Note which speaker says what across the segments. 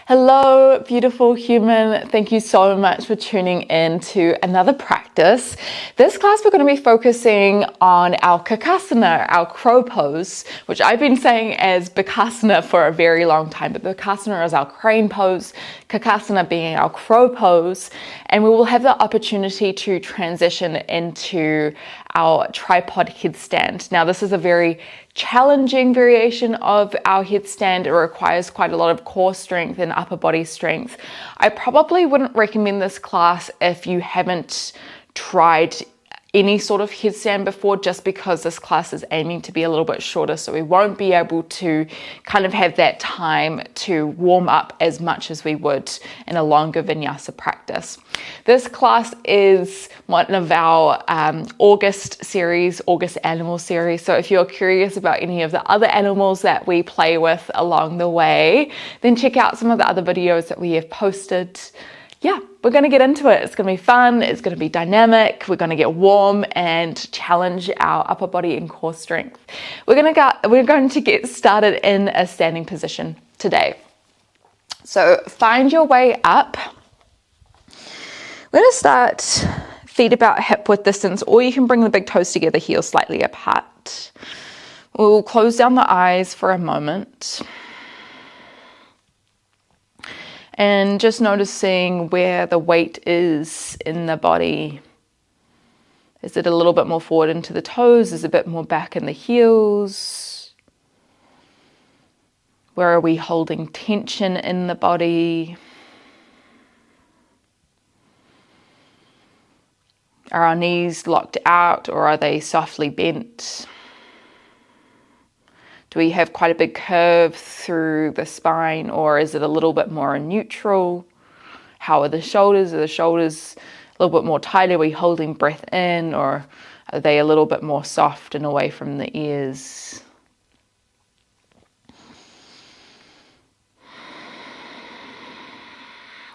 Speaker 1: Hello, beautiful human. Thank you so much for tuning in to another practice. This class, we're going to be focusing on our Kakasana, our crow pose, which I've been saying as Bakasana for a very long time, but Bakasana is our crane pose, Kakasana being our crow pose, and we will have the opportunity to transition into our tripod headstand. Now, this is a very challenging variation of our headstand. It requires quite a lot of core strength and upper body strength. I probably wouldn't recommend this class if you haven't tried any sort of headstand before, just because this class is aiming to be a little bit shorter, so we won't be able to kind of have that time to warm up as much as we would in a longer Vinyasa practice. This class is one of our August animal series, so if you're curious about any of the other animals that we play with along the way, then check out some of the other videos that we have posted. Yeah, we're going to get into it. It's going to be fun. It's going to be dynamic. We're going to get warm and challenge our upper body and core strength. We're going to get started in a standing position today. So find your way up. We're going to start feet about hip width distance, or you can bring the big toes together, heels slightly apart. We'll close down the eyes for a moment. And just noticing where the weight is in the body. Is it a little bit more forward into the toes? Is it a bit more back in the heels? Where are we holding tension in the body? Are our knees locked out, or are they softly bent? Do we have quite a big curve through the spine, or is it a little bit more neutral? How are the shoulders? Are the shoulders a little bit more tight? Are we holding breath in, or are they a little bit more soft and away from the ears?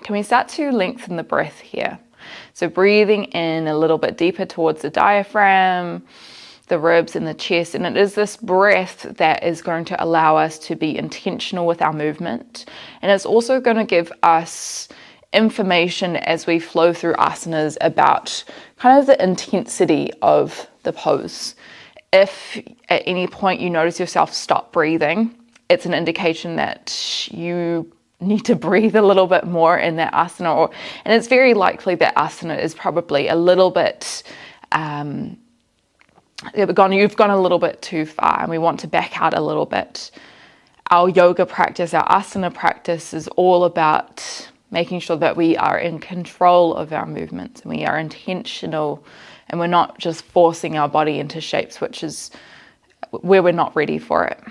Speaker 1: Can we start to lengthen the breath here? So breathing in a little bit deeper towards the diaphragm, the ribs and the chest, and it is this breath that is going to allow us to be intentional with our movement, and it's also going to give us information as we flow through asanas about kind of the intensity of the pose. If at any point you notice yourself stop breathing, it's an indication that you need to breathe a little bit more in that asana, and it's very likely that asana is probably a little bit you've gone a little bit too far, and we want to back out a little bit. Our yoga practice, our asana practice, is all about making sure that we are in control of our movements and we are intentional, and we're not just forcing our body into shapes, which is where we're not ready for it.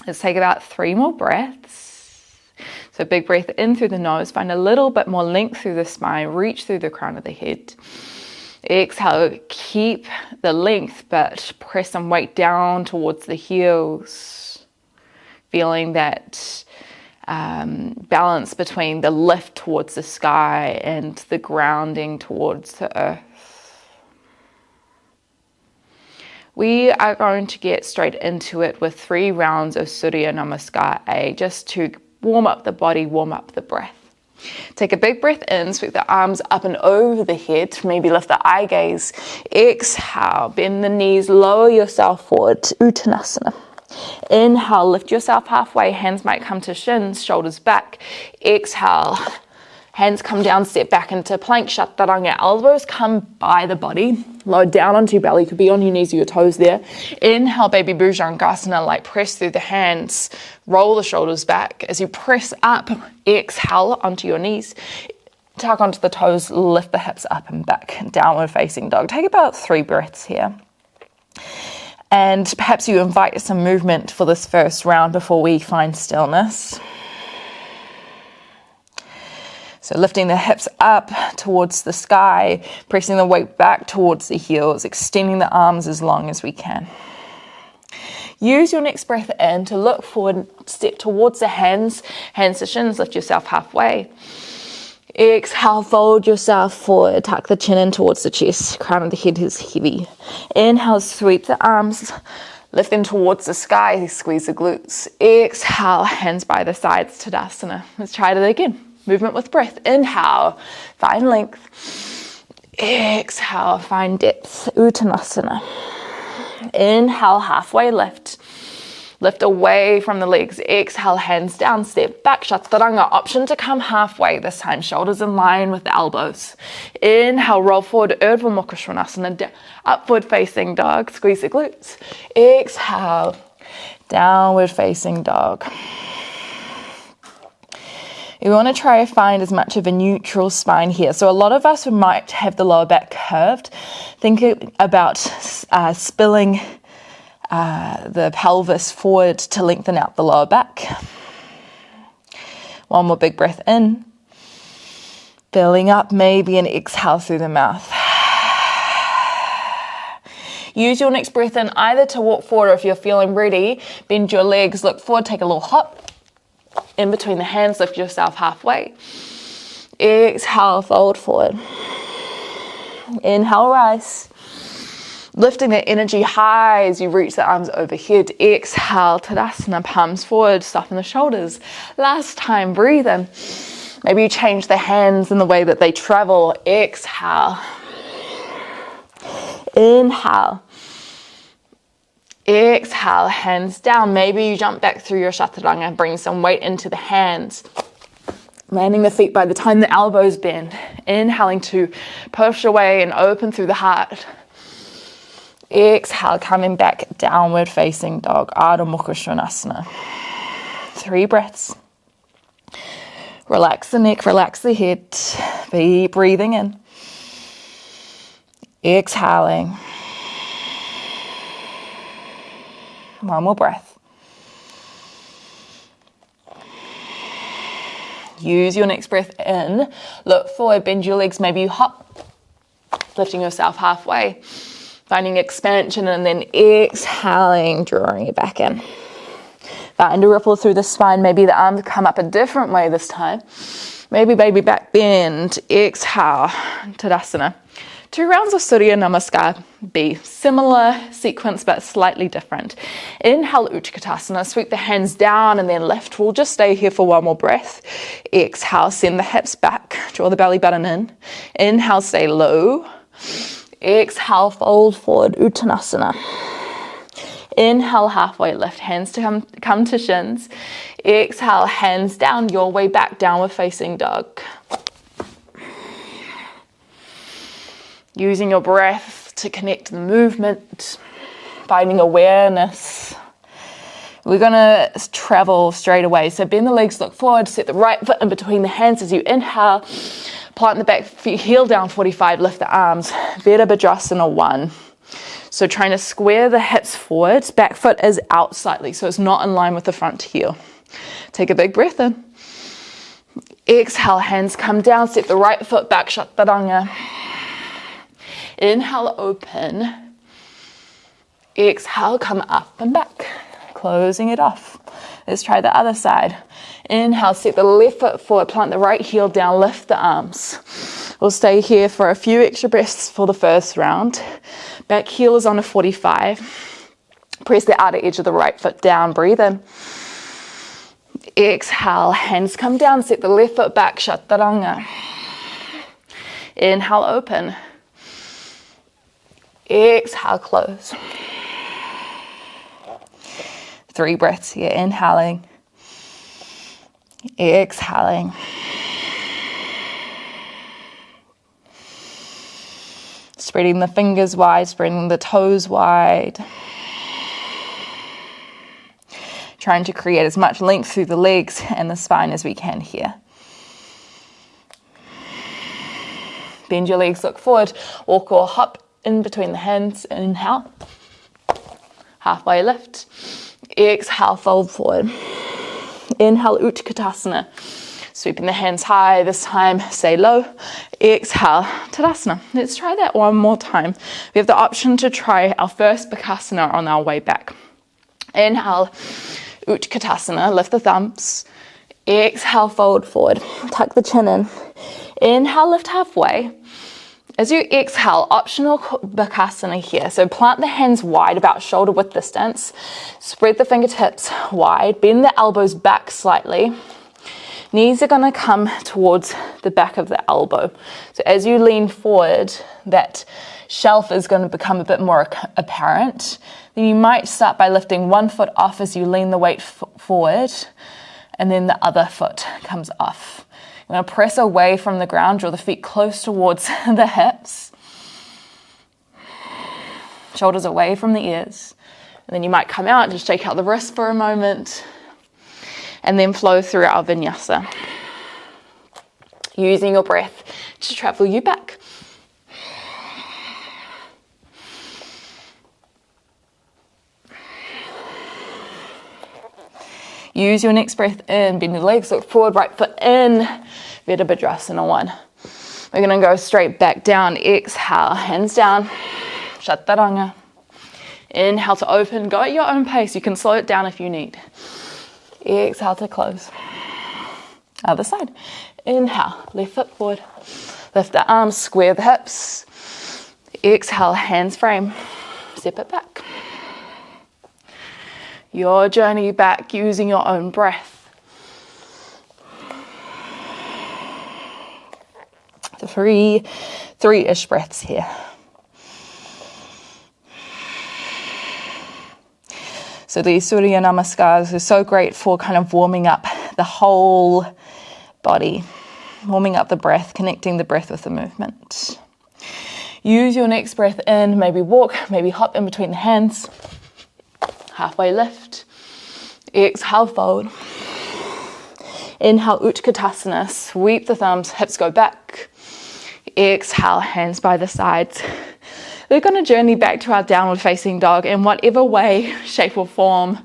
Speaker 1: Let's take about 3 more breaths. So big breath in through the nose, find a little bit more length through the spine, reach through the crown of the head. Exhale, keep the length, but press some weight down towards the heels. Feeling that balance between the lift towards the sky and the grounding towards the earth. We are going to get straight into it with 3 rounds of Surya Namaskar A, just to warm up the body, warm up the breath. Take a big breath in, sweep the arms up and over the head, maybe lift the eye gaze. Exhale, bend the knees, lower yourself forward to Uttanasana. Inhale, lift yourself halfway, hands might come to shins, shoulders back. Exhale, hands come down, step back into plank, chaturanga. Elbows come by the body, lower down onto your belly, could be on your knees or your toes there. Inhale, baby bhujangasana, like press through the hands, roll the shoulders back. As you press up, exhale onto your knees, tuck onto the toes, lift the hips up and back, downward facing dog. Take about 3 breaths here. And perhaps you invite some movement for this first round before we find stillness. So lifting the hips up towards the sky, pressing the weight back towards the heels, extending the arms as long as we can. Use your next breath in to look forward, step towards the hands to shins, lift yourself halfway. Exhale, fold yourself forward, tuck the chin in towards the chest, crown of the head is heavy. Inhale, sweep the arms, Lift them towards the sky, squeeze the glutes. Exhale, hands by the sides, Tadasana. Let's try it again. Movement with breath. Inhale, find length. Exhale, find depth, Uttanasana. Inhale, halfway lift. Lift away from the legs. Exhale, hands down, step back, chaturanga. Option to come halfway this time. Shoulders in line with the elbows. Inhale, roll forward, Urdhva Mukha Svanasana. Upward facing dog. Squeeze the glutes. Exhale, downward facing dog. We want to try to find as much of a neutral spine here. So a lot of us might have the lower back curved. Think about spilling the pelvis forward to lengthen out the lower back. One more big breath in. Filling up, maybe an exhale through the mouth. Use your next breath in either to walk forward, or if you're feeling ready, bend your legs, look forward, take a little hop. In between the hands, lift yourself halfway. Exhale, fold forward. Inhale, rise. Lifting the energy high as you reach the arms overhead. Exhale, Tadasana, palms forward, soften the shoulders. Last time, breathe in. Maybe you change the hands in the way that they travel. Exhale. Inhale. Exhale, hands down. Maybe you jump back through your chaturanga, bring some weight into the hands. Landing the feet by the time the elbows bend. Inhaling to push away and open through the heart. Exhale, coming back, downward facing dog, Ardha Mukha Svanasana. 3 breaths. Relax the neck, relax the head. Be breathing in. Exhaling. One more breath. Use your next breath in. Look forward, bend your legs, maybe you hop. Lifting yourself halfway. Finding expansion and then exhaling, drawing it back in. Find a ripple through the spine. Maybe the arms come up a different way this time. Maybe baby back bend. Exhale, Tadasana. 2 rounds of Surya Namaskar B. Similar sequence but slightly different. Inhale, Utkatasana. Sweep the hands down and then lift. We'll just stay here for one more breath. Exhale, send the hips back. Draw the belly button in. Inhale, stay low. Exhale, fold forward, Uttanasana. Inhale, halfway lift, hands to come to shins. Exhale, hands down, your way back, downward facing dog. Using your breath to connect the movement, finding awareness. We're gonna travel straight away. So bend the legs, look forward, set the right foot in between the hands as you inhale. Plant the back feet, heel down 45, lift the arms. Virabhadrasana 1. So trying to square the hips forward, back foot is out slightly, so it's not in line with the front heel. Take a big breath in. Exhale, hands come down, step the right foot back, chaturanga. Inhale, open. Exhale, come up and back. Closing it off. Let's try the other side. Inhale, step the left foot forward, plant the right heel down, lift the arms. We'll stay here for a few extra breaths for the first round. Back heel is on a 45. Press the outer edge of the right foot down, breathe in. Exhale, hands come down, step the left foot back, chaturanga. Inhale, open. Exhale, close. 3 breaths here, inhaling. Exhaling. Spreading the fingers wide, spreading the toes wide. Trying to create as much length through the legs and the spine as we can here. Bend your legs, look forward, walk or hop in between the hands, inhale. Halfway lift. Exhale, fold forward. Inhale, Utkatasana. Sweeping the hands high, this time stay low. Exhale, Tadasana. Let's try that one more time. We have the option to try our first Kakasana on our way back. Inhale, Utkatasana, lift the thumbs. Exhale, fold forward. Tuck the chin in. Inhale, lift halfway. As you exhale, optional Kakasana here. So plant the hands wide, about shoulder width distance. Spread the fingertips wide. Bend the elbows back slightly. Knees are going to come towards the back of the elbow. So as you lean forward, that shelf is going to become a bit more apparent. Then you might start by lifting one foot off as you lean the weight forward, and then the other foot comes off. You're going to press away from the ground, draw the feet close towards the hips. Shoulders away from the ears. And then you might come out, just shake out the wrist for a moment, and then flow through our Vinyasa. Using your breath to travel you back. Use your next breath in, bend your legs, look forward, right foot in, Virabhadrasana 1. We're gonna go straight back down, exhale, hands down, Chaturanga. Inhale to open, go at your own pace, you can slow it down if you need. Exhale to close. Other side. Inhale, left foot forward, lift the arms, square the hips. Exhale, hands frame, step it back. Your journey back using your own breath. Three-ish breaths here. So these Surya Namaskars are so great for kind of warming up the whole body, warming up the breath, connecting the breath with the movement. Use your next breath in, maybe walk, maybe hop in between the hands. Halfway lift. Exhale, fold. Inhale, Utkatasana. Sweep the thumbs, hips go back. Exhale, hands by the sides. We're going to journey back to our downward facing dog in whatever way, shape or form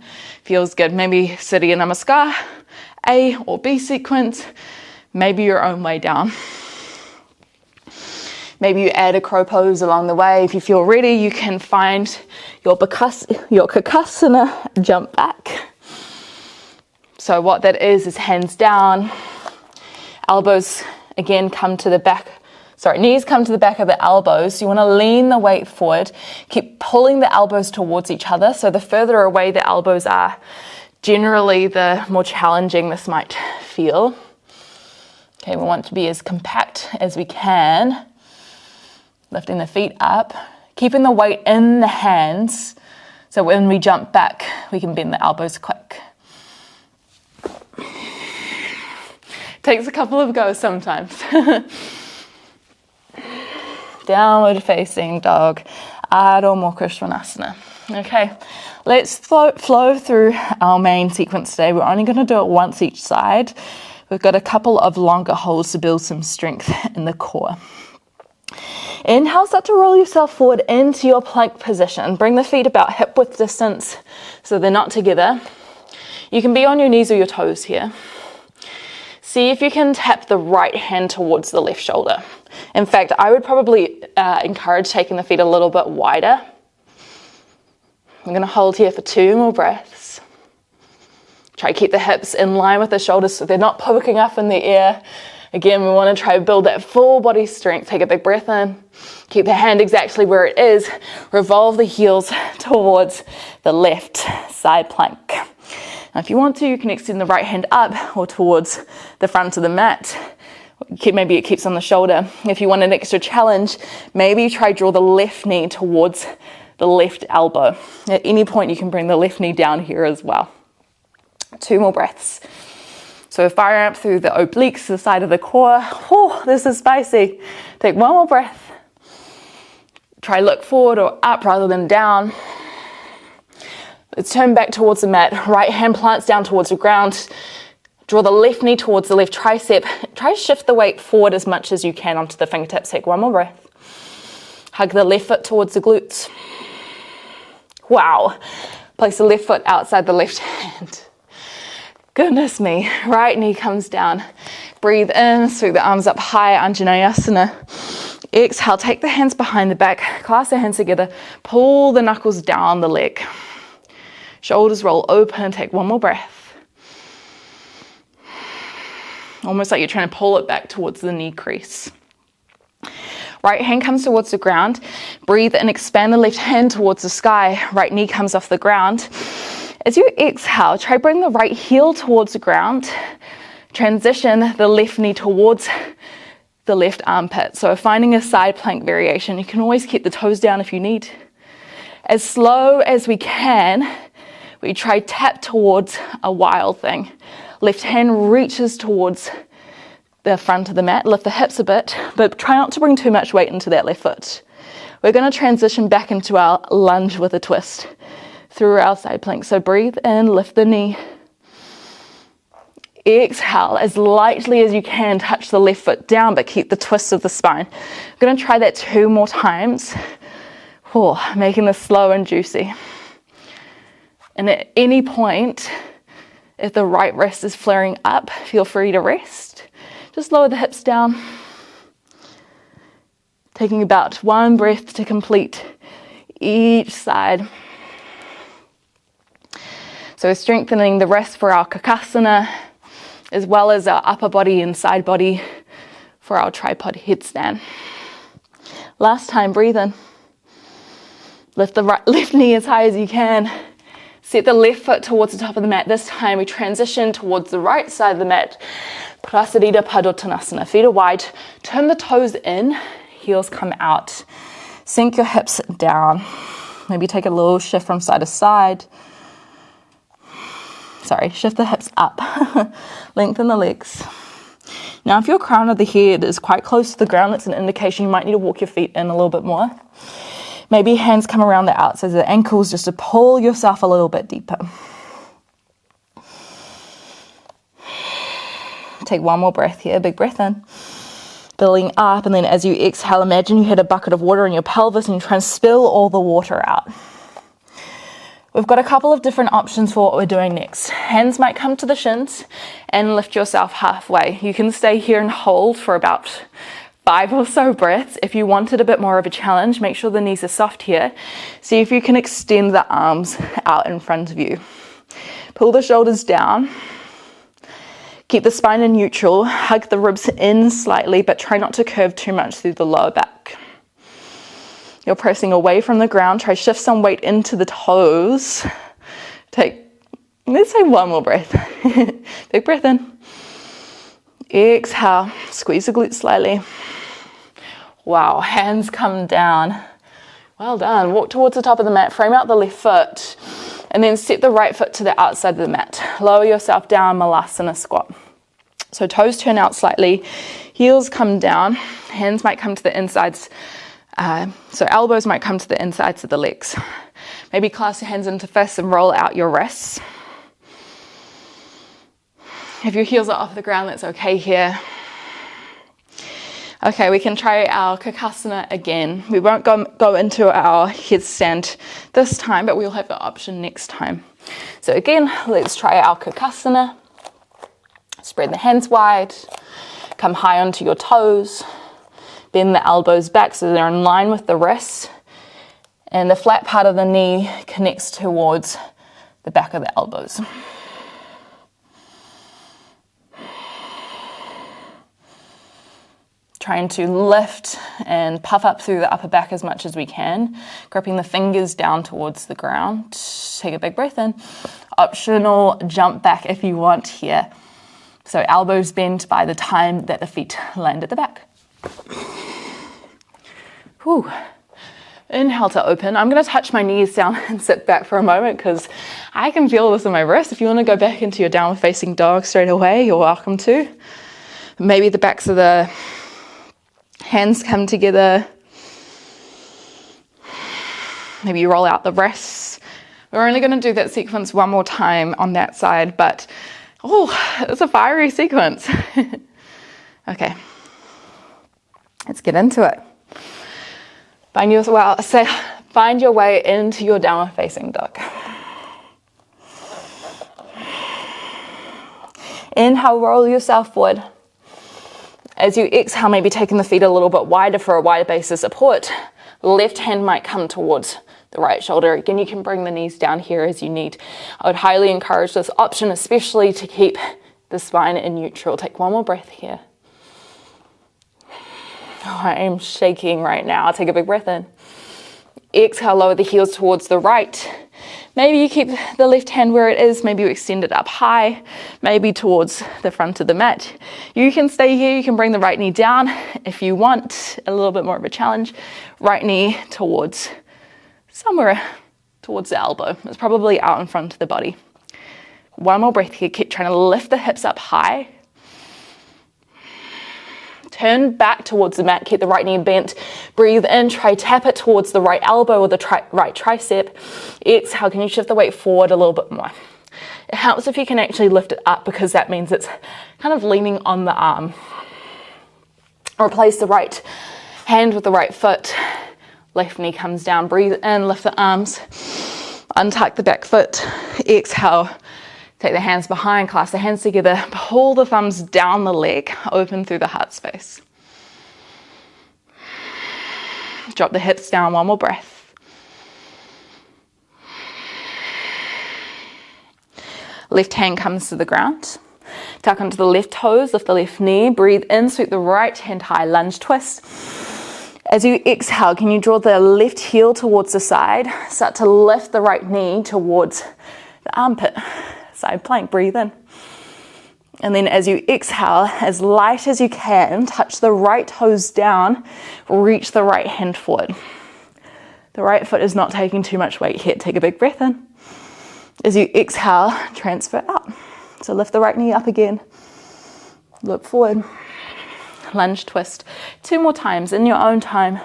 Speaker 1: feels good. Maybe Surya Namaskar, A or B sequence, maybe your own way down. Maybe you add a crow pose along the way. If you feel ready, you can find your Kakasana, jump back. So what that is hands down, elbows again come to the back, knees come to the back of the elbows. You want to lean the weight forward, keep pulling the elbows towards each other. So the further away the elbows are, generally the more challenging this might feel. Okay, we want to be as compact as we can. Lifting the feet up, keeping the weight in the hands, so when we jump back, we can bend the elbows quick. Takes a couple of goes sometimes. Downward facing dog, Adho Mukha Svanasana. Okay, let's flow through our main sequence today. We're only going to do it once each side. We've got a couple of longer holds to build some strength in the core. Inhale, start to roll yourself forward into your plank position. Bring the feet about hip width distance so they're not together. You can be on your knees or your toes here. See if you can tap the right hand towards the left shoulder. In fact, I would probably encourage taking the feet a little bit wider. I'm going to hold here for 2 more breaths. Try to keep the hips in line with the shoulders so they're not poking up in the air. Again, we want to try to build that full body strength. Take a big breath in. Keep the hand exactly where it is. Revolve the heels towards the left side plank. Now, if you want to, you can extend the right hand up or towards the front of the mat. Maybe it keeps on the shoulder. If you want an extra challenge, maybe try draw the left knee towards the left elbow. At any point, you can bring the left knee down here as well. 2 more breaths. So fire up through the obliques, the side of the core. Oh, this is spicy. Take 1 more breath. Try look forward or up rather than down. Let's turn back towards the mat. Right hand plants down towards the ground. Draw the left knee towards the left tricep. Try to shift the weight forward as much as you can onto the fingertips. Take 1 more breath. Hug the left foot towards the glutes. Wow. Place the left foot outside the left hand. Goodness me, right knee comes down. Breathe in, sweep the arms up high, Anjaneyasana. Exhale, take the hands behind the back, clasp the hands together, pull the knuckles down the leg. Shoulders roll open, take 1 more breath. Almost like you're trying to pull it back towards the knee crease. Right hand comes towards the ground. Breathe and expand the left hand towards the sky. Right knee comes off the ground. As you exhale, try bring the right heel towards the ground. Transition the left knee towards the left armpit. So finding a side plank variation. You can always keep the toes down if you need. As slow as we can, we try tap towards a wild thing. Left hand reaches towards the front of the mat. Lift the hips a bit, but try not to bring too much weight into that left foot. We're going to transition back into our lunge with a twist through our side plank. So breathe in, lift the knee. Exhale, as lightly as you can, touch the left foot down, but keep the twist of the spine. I'm going to try that 2 more times. Making this slow and juicy. And at any point, if the right wrist is flaring up, feel free to rest. Just lower the hips down. Taking about 1 breath to complete each side. So we're strengthening the rest for our Kakasana, as well as our upper body and side body for our tripod headstand. Last time, breathe in. Lift the left knee as high as you can. Set the left foot towards the top of the mat. This time we transition towards the right side of the mat. Prasarita Padottanasana. Feet are wide. Turn the toes in. Heels come out. Sink your hips down. Maybe take a little shift from side to side. Shift the hips up. Lengthen the legs. Now, if your crown of the head is quite close to the ground, that's an indication you might need to walk your feet in a little bit more. Maybe hands come around the outsides of the ankles just to pull yourself a little bit deeper. Take 1 more breath here. Big breath in. Building up, and then as you exhale, imagine you hit a bucket of water in your pelvis and you try and spill all the water out. We've got a couple of different options for what we're doing next. Hands might come to the shins and lift yourself halfway. You can stay here and hold for about 5 or so breaths. If you wanted a bit more of a challenge, make sure the knees are soft here. See if you can extend the arms out in front of you. Pull the shoulders down. Keep the spine in neutral. Hug the ribs in slightly, but try not to curve too much through the lower back. You're pressing away from the ground. Try shift some weight into the toes. Let's say 1 more breath. Big breath in. Exhale. Squeeze the glutes slightly. Wow, hands come down. Well done. Walk towards the top of the mat. Frame out the left foot. And then step the right foot to the outside of the mat. Lower yourself down, Malasana squat. So toes turn out slightly. Heels come down. Hands might come to the insides. So elbows might come to the insides of the legs. Maybe clasp your hands into fists and roll out your wrists. If your heels are off the ground, that's okay here. Okay, we can try our Kakasana again. We won't go into our headstand this time, but we'll have the option next time. So again, let's try our Kakasana. Spread the hands wide. Come high onto your toes. Bend the elbows back so they're in line with the wrists. And the flat part of the knee connects towards the back of the elbows. Trying to lift and puff up through the upper back as much as we can. Gripping the fingers down towards the ground. Take a big breath in. Optional jump back if you want here. So elbows bent by the time that the feet land at the back. Whew. Inhale to open. I'm going to touch my knees down and sit back for a moment because I can feel this in my wrist. If you want to go back into your downward facing dog straight away, you're welcome to. Maybe the backs of the hands come together. Maybe you roll out the wrists. We're only going to do that sequence 1 more time on that side, but it's a fiery sequence. Okay, let's get into it. Find your way into your downward facing dog. Inhale, roll yourself forward. As you exhale, maybe taking the feet a little bit wider for a wider base of support. Left hand might come towards the right shoulder. Again, you can bring the knees down here as you need. I would highly encourage this option, especially to keep the spine in neutral. Take 1 more breath here. Oh, I am shaking right now. Take a big breath in. Exhale, lower the heels towards the right. Maybe you keep the left hand where it is. Maybe you extend it up high, maybe towards the front of the mat. You can stay here. You can bring the right knee down if you want a little bit more of a challenge. Right knee towards somewhere towards the elbow. It's probably out in front of the body. One more breath here. Keep trying to lift the hips up high. Turn back towards the mat, keep the right knee bent. Breathe in, try tap it towards the right elbow or the right tricep. Exhale, can you shift the weight forward a little bit more? It helps if you can actually lift it up because that means it's kind of leaning on the arm. Replace the right hand with the right foot. Left knee comes down, breathe in, lift the arms. Untuck the back foot. Exhale. Take the hands behind, clasp the hands together, pull the thumbs down the leg, open through the heart space. Drop the hips down, one more breath. Left hand comes to the ground. Tuck onto the left toes, lift the left knee, breathe in, sweep the right hand high, lunge twist. As you exhale, can you draw the left heel towards the side? Start to lift the right knee towards the armpit. Side plank, breathe in. And then as you exhale, as light as you can, touch the right toes down, reach the right hand forward. The right foot is not taking too much weight here. Take a big breath in. As you exhale, transfer out. So lift the right knee up again. Look forward. Lunge twist. 2 more times in your own time.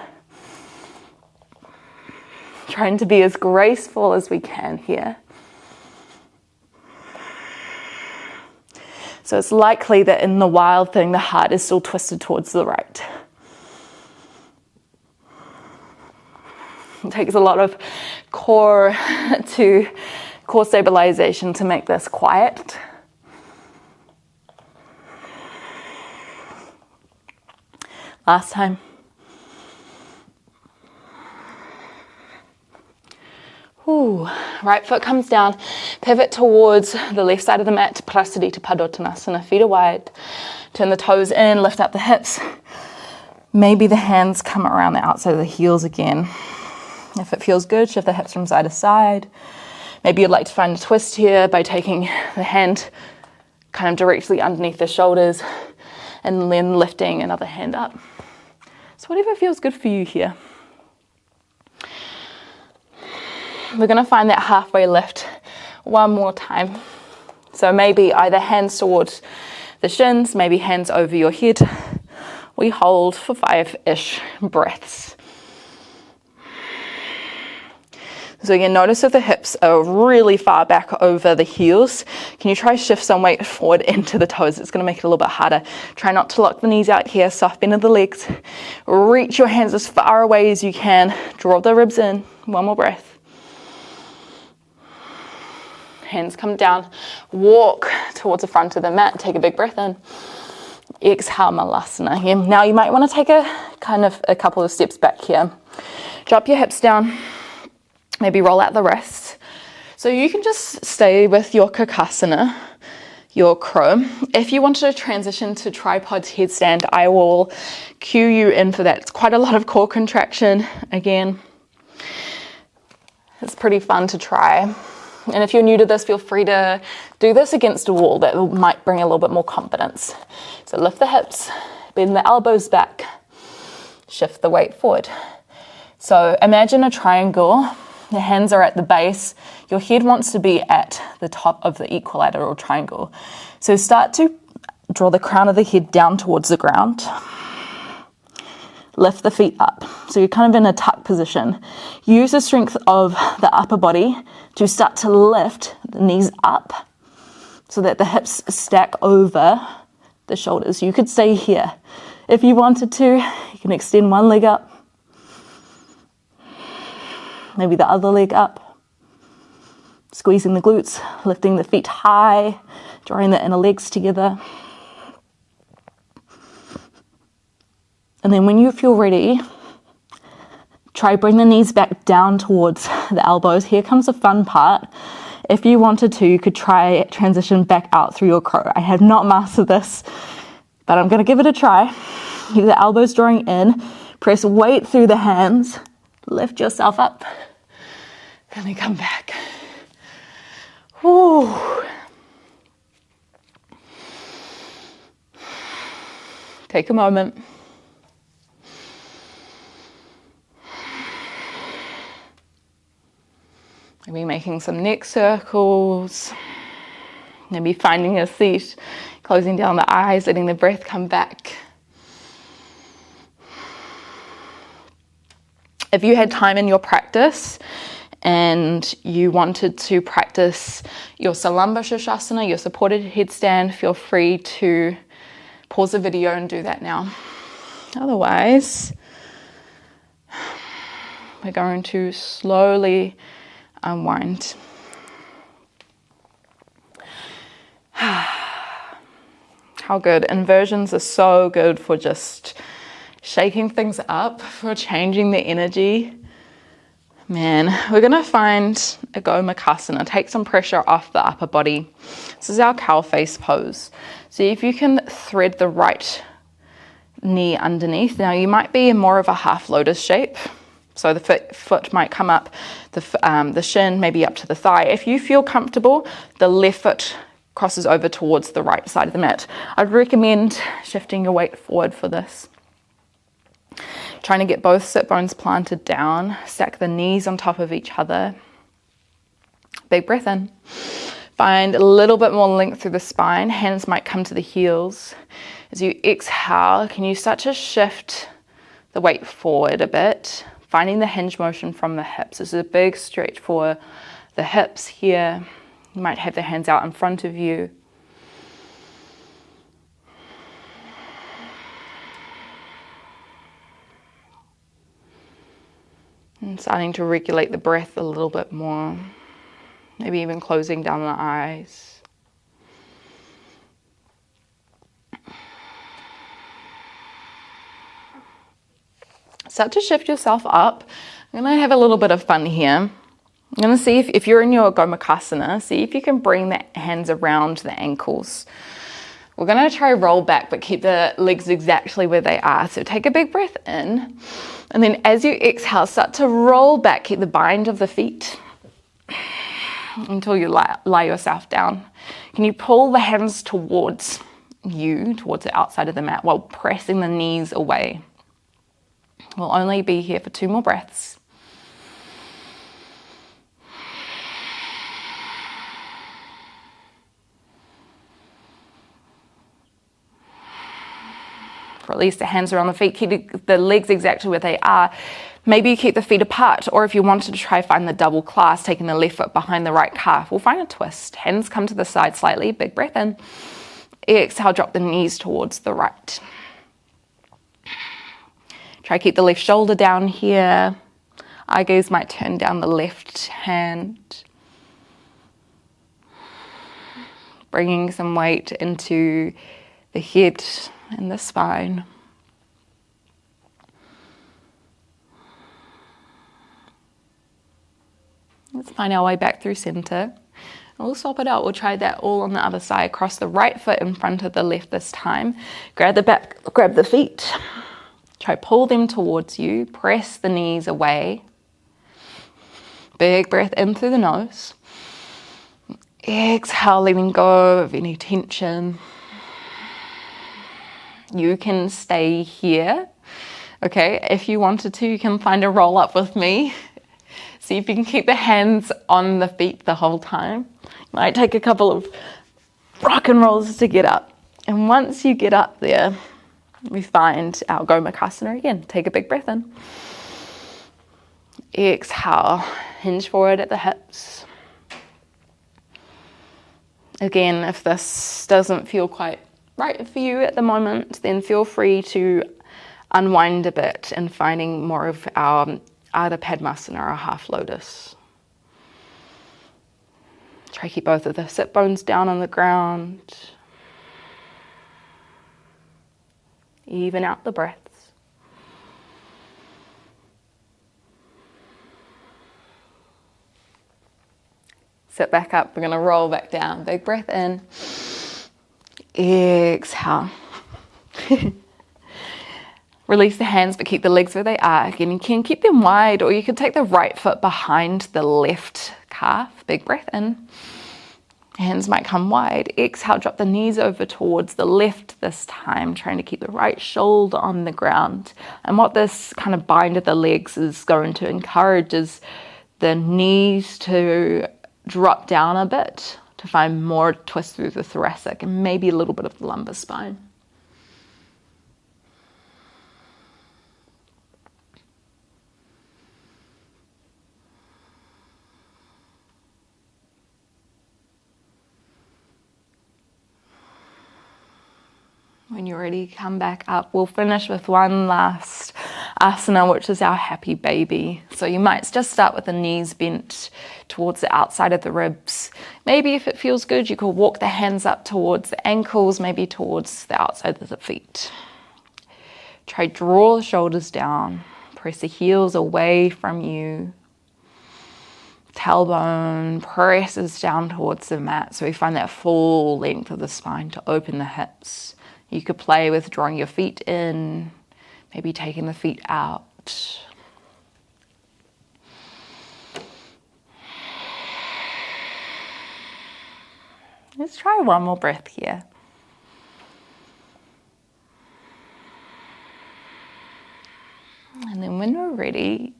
Speaker 1: Trying to be as graceful as we can here. So it's likely that in the wild thing, the heart is still twisted towards the right. It takes a lot of core stabilization to make this quiet. Last time. Ooh. Right foot comes down, pivot towards the left side of the mat, Prasarita Padottanasana, feet are wide. Turn the toes in, lift up the hips. Maybe the hands come around the outside of the heels again. If it feels good, shift the hips from side to side. Maybe you'd like to find a twist here by taking the hand kind of directly underneath the shoulders and then lifting another hand up. So whatever feels good for you here. We're going to find that halfway lift one more time. So maybe either hands towards the shins, maybe hands over your head. We hold for 5-ish breaths. So again, notice if the hips are really far back over the heels. Can you try shift some weight forward into the toes? It's going to make it a little bit harder. Try not to lock the knees out here. Soft bend of the legs. Reach your hands as far away as you can. Draw the ribs in. One more breath. Hands come down, walk towards the front of the mat, take a big breath in. Exhale, Malasana. Yeah, now you might want to take a couple of steps back here. Drop your hips down, maybe roll out the wrists. So you can just stay with your Kakasana, your crow. If you wanted to transition to tripod headstand, I will cue you in for that. It's quite a lot of core contraction. Again, it's pretty fun to try. And if you're new to this, feel free to do this against a wall. That might bring a little bit more confidence. So lift the hips, bend the elbows back, shift the weight forward. So imagine a triangle. The hands are at the base. Your head wants to be at the top of the equilateral triangle. So start to draw the crown of the head down towards the ground. Lift the feet up. So you're kind of in a tuck position. Use the strength of the upper body to start to lift the knees up so that the hips stack over the shoulders. You could stay here. If you wanted to, you can extend one leg up. Maybe the other leg up. Squeezing the glutes, lifting the feet high, drawing the inner legs together. And then when you feel ready, try bring the knees back down towards the elbows. Here comes the fun part. If you wanted to, you could try transition back out through your crow. I have not mastered this, but I'm going to give it a try. Keep the elbows drawing in. Press weight through the hands. Lift yourself up. Then we come back. Woo. Take a moment. Maybe making some neck circles. Maybe finding a seat, closing down the eyes, letting the breath come back. If you had time in your practice and you wanted to practice your Sisasana, your supported headstand, feel free to pause the video and do that now. Otherwise, we're going to slowly unwind. How good. Inversions are so good for just shaking things up, for changing the energy. Man, we're going to find a Kakasana. Take some pressure off the upper body. This is our cow face pose. See if you can thread the right knee underneath. Now you might be in more of a half lotus shape. So the foot might come up, the shin maybe up to the thigh. If you feel comfortable, the left foot crosses over towards the right side of the mat. I'd recommend shifting your weight forward for this. Trying to get both sit bones planted down, stack the knees on top of each other. Big breath in. Find a little bit more length through the spine. Hands might come to the heels. As you exhale, can you start to shift the weight forward a bit? Finding the hinge motion from the hips. This is a big stretch for the hips here. You might have the hands out in front of you. And starting to regulate the breath a little bit more. Maybe even closing down the eyes. Start to shift yourself up. I'm going to have a little bit of fun here. I'm going to see if you're in your Kakasana, see if you can bring the hands around the ankles. We're going to try roll back, but keep the legs exactly where they are. So take a big breath in. And then as you exhale, start to roll back. Keep the bind of the feet until you lie yourself down. Can you pull the hands towards you, towards the outside of the mat, while pressing the knees away? We'll only be here for 2 more breaths. Release the hands around the feet, keep the legs exactly where they are. Maybe you keep the feet apart, or if you wanted to try find the double clasp, taking the left foot behind the right calf, we'll find a twist. Hands come to the side slightly, big breath in. Exhale, drop the knees towards the right. Try keep the left shoulder down here. Eye gaze might turn down the left hand. Bringing some weight into the head and the spine. Let's find our way back through center. We'll swap it out. We'll try that all on the other side. Cross the right foot in front of the left this time. Grab the back, grab the feet. Try pull them towards you. Press the knees away. Big breath in through the nose. Exhale, letting go of any tension. You can stay here. Okay, if you wanted to, you can find a roll up with me. See if you can keep the hands on the feet the whole time. Might take a couple of rock and rolls to get up. And once you get up there, we find our Kakasana again. Take a big breath in. Exhale, hinge forward at the hips. Again, if this doesn't feel quite right for you at the moment, then feel free to unwind a bit and finding more of our Ardha Padmasana, or half lotus. Try keep both of the sit bones down on the ground. Even out the breaths. Sit back up. We're going to roll back down. Big breath in. Exhale. Release the hands, but keep the legs where they are. Again, you can keep them wide, or you can take the right foot behind the left calf. Big breath in. Hands might come wide. Exhale, drop the knees over towards the left this time, trying to keep the right shoulder on the ground. And what this kind of bind of the legs is going to encourage is the knees to drop down a bit, to find more twist through the thoracic and maybe a little bit of the lumbar spine. When you're ready, come back up. We'll finish with one last asana, which is our happy baby. So you might just start with the knees bent towards the outside of the ribs. Maybe if it feels good, you could walk the hands up towards the ankles, maybe towards the outside of the feet. Try draw the shoulders down. Press the heels away from you. Tailbone presses down towards the mat. So we find that full length of the spine to open the hips. You could play with drawing your feet in, maybe taking the feet out. Let's try one more breath here. And then when we're ready,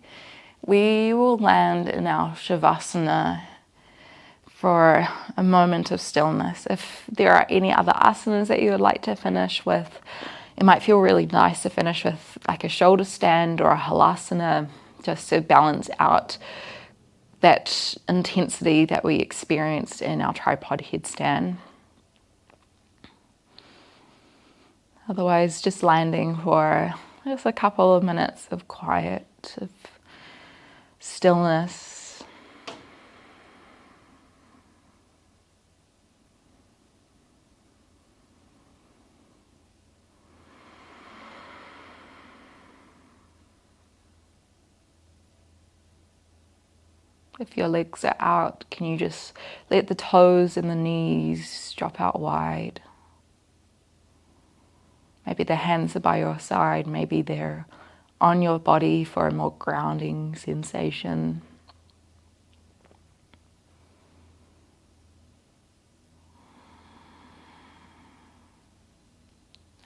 Speaker 1: we will land in our Savasana for a moment of stillness. If there are any other asanas that you would like to finish with, it might feel really nice to finish with like a shoulder stand or a halasana, just to balance out that intensity that we experienced in our tripod headstand. Otherwise, just landing for just a couple of minutes of quiet, of stillness. If your legs are out, can you just let the toes and the knees drop out wide? Maybe the hands are by your side, maybe they're on your body for a more grounding sensation.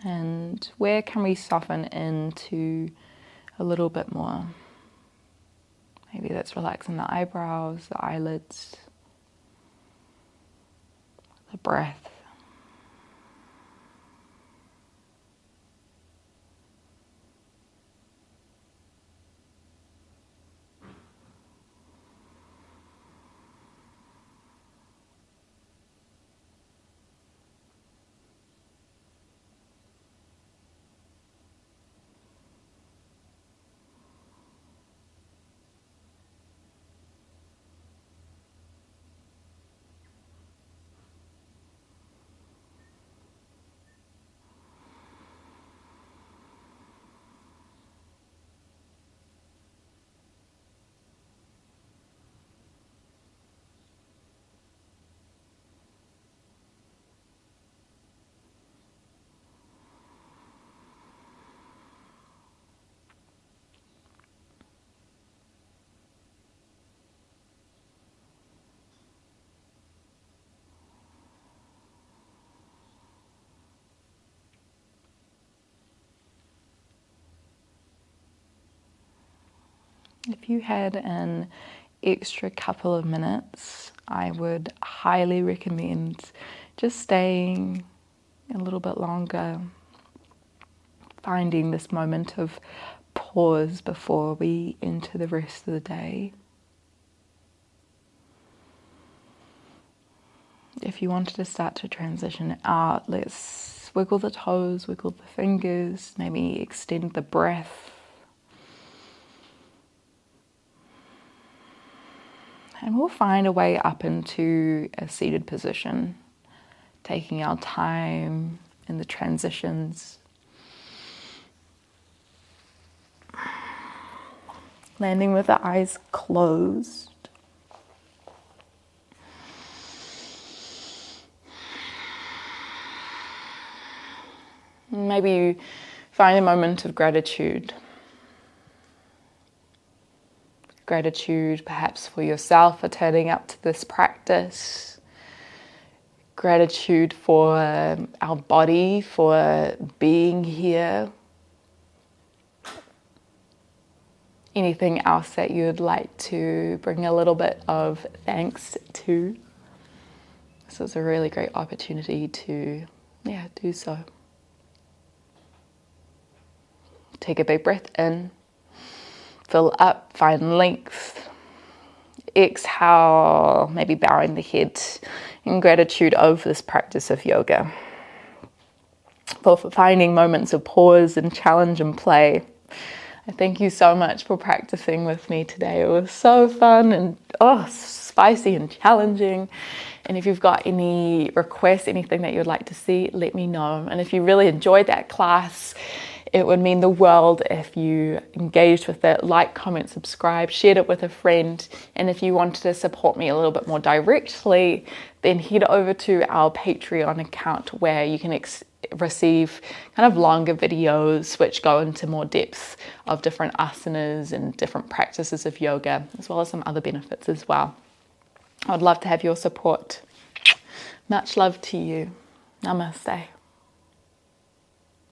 Speaker 1: And where can we soften into a little bit more? Maybe that's relaxing the eyebrows, the eyelids, the breath. If you had an extra couple of minutes, I would highly recommend just staying a little bit longer, finding this moment of pause before we enter the rest of the day. If you wanted to start to transition out, let's wiggle the toes, wiggle the fingers, maybe extend the breath. And we'll find a way up into a seated position, taking our time in the transitions. Landing with the eyes closed. Maybe you Find a moment of gratitude. Gratitude perhaps for yourself for turning up to this practice. Gratitude for our body for being here. Anything else that you'd like to bring a little bit of thanks to. This is a really great opportunity to, do so. Take a big breath in. Fill up, find length. Exhale, maybe bowing the head in gratitude over this practice of yoga. For finding moments of pause and challenge and play. I thank you so much for practicing with me today. It was so fun and spicy and challenging. And if you've got any requests, anything that you'd like to see, let me know. And if you really enjoyed that class, it would mean the world if you engaged with it, like, comment, subscribe, shared it with a friend. And if you wanted to support me a little bit more directly, then head over to our Patreon account where you can receive kind of longer videos which go into more depth of different asanas and different practices of yoga, as well as some other benefits as well. I would love to have your support. Much love to you. Namaste.